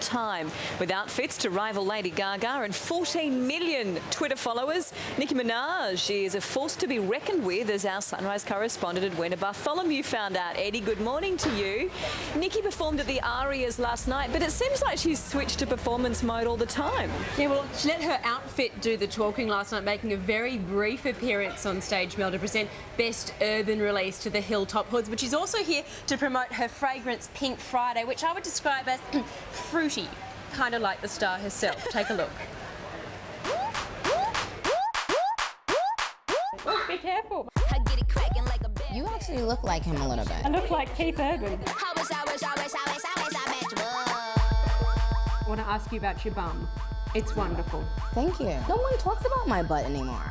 time. With outfits to rival Lady Gaga and 14 million Twitter followers, Nicki Minaj is a force to be reckoned with, as our Sunrise correspondent Edwina Bartholomew found out. Eddie, good morning to you. Nicki performed at the Arias last night, but it seems like she's switched to performance mode all the time. Yeah, well, she let her outfit do the talking last night, making a very brief appearance on stage, Mel, to present Best Urban Release to the Hilltop Hoods, but she's also here to promote her fragrance Pink Friday, which I would describe as fruity, kind of like the star herself. Take a look. Oh, be careful. You actually look like him a little bit. I look like Keith Urban. I want to ask you about your bum. It's wonderful. Thank you. No one talks about my butt anymore.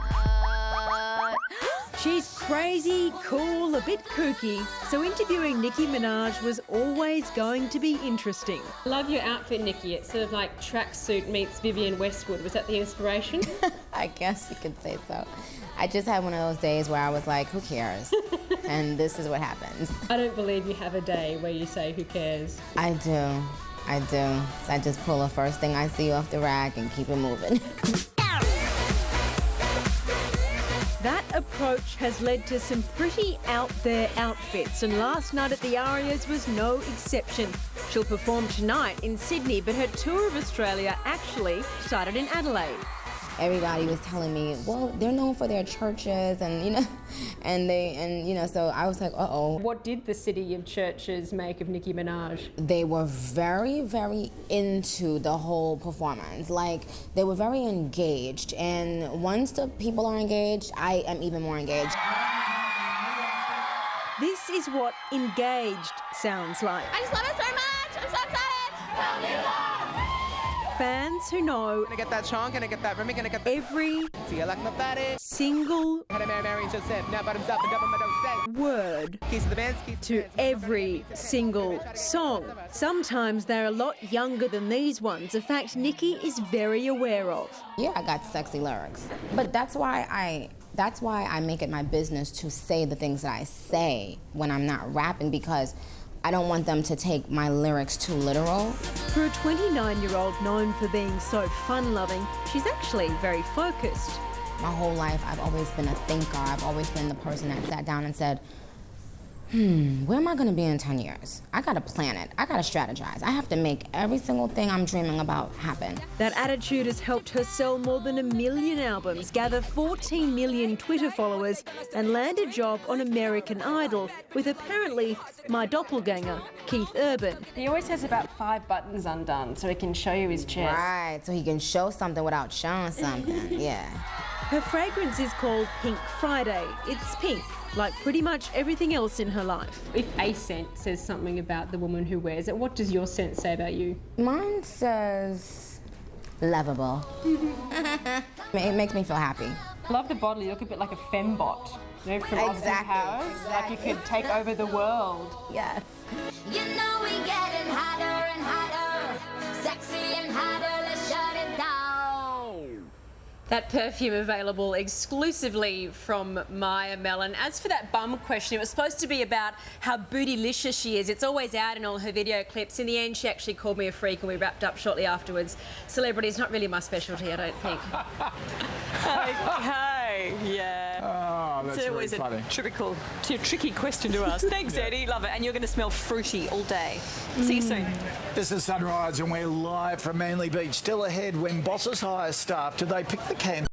She's crazy, cool, a bit kooky, so interviewing Nicki Minaj was always going to be interesting. I love your outfit, Nicki. It's sort of like tracksuit meets Vivienne Westwood. Was that the inspiration? I guess you could say so. I just had one of those days where I was like, who cares? And this is what happens. I don't believe you have a day where you say, who cares? I do. I just pull the first thing I see off the rack and keep it moving. That approach has led to some pretty out there outfits, and last night at the Arias was no exception. She'll perform tonight in Sydney, but her tour of Australia actually started in Adelaide. Everybody was telling me, well, they're known for their churches, and so I was like, uh-oh. What did the city of churches make of Nicki Minaj? They were very, very into the whole performance. Like, they were very engaged, and once the people are engaged, I am even more engaged. This is what engaged sounds like. I just love it so much. I'm so excited. Fans who know Gonna get that chong, gonna get that Remy, gonna get that. every See, I like my body. single Had a Mary Joseph, now bottoms up and double my dose. word Keys to the bands, keys to every single song. Sometimes they're a lot younger than these ones, a fact Nicki is very aware of. Yeah, I got sexy lyrics. But that's why I make it my business to say the things that I say when I'm not rapping, because I don't want them to take my lyrics too literal. For a 29-year-old known for being so fun-loving, she's actually very focused. My whole life, I've always been a thinker. I've always been the person that sat down and said, where am I gonna be in 10 years? I gotta plan it, I gotta strategize. I have to make every single thing I'm dreaming about happen. That attitude has helped her sell more than 1 million albums, gather 14 million Twitter followers, and land a job on American Idol with apparently my doppelganger, Keith Urban. He always has about 5 buttons undone so he can show you his chest. Right, so he can show something without showing something, yeah. Her fragrance is called Pink Friday. It's pink, like pretty much everything else in her life. If a scent says something about the woman who wears it, what does your scent say about you? Mine says lovable. It makes me feel happy. I love the bottle. You look a bit like a fembot. You know, from Austin Powers. Like you could take over the world. Yes. You know we getting hotter and hotter, sexy and hotter. Let's shut it down. That perfume available exclusively from Maya Mellon. As for that bum question, it was supposed to be about how bootylicious she is. It's always out in all her video clips. In the end, she actually called me a freak and we wrapped up shortly afterwards. Celebrity is not really my specialty, I don't think. Okay, yeah. Oh, that's It's always very funny. a tricky question to ask. Thanks, Eddie. Love it. And you're going to smell fruity all day. See you soon. This is Sunrise and we're live from Manly Beach. Still ahead, when bosses hire staff, do they pick the can?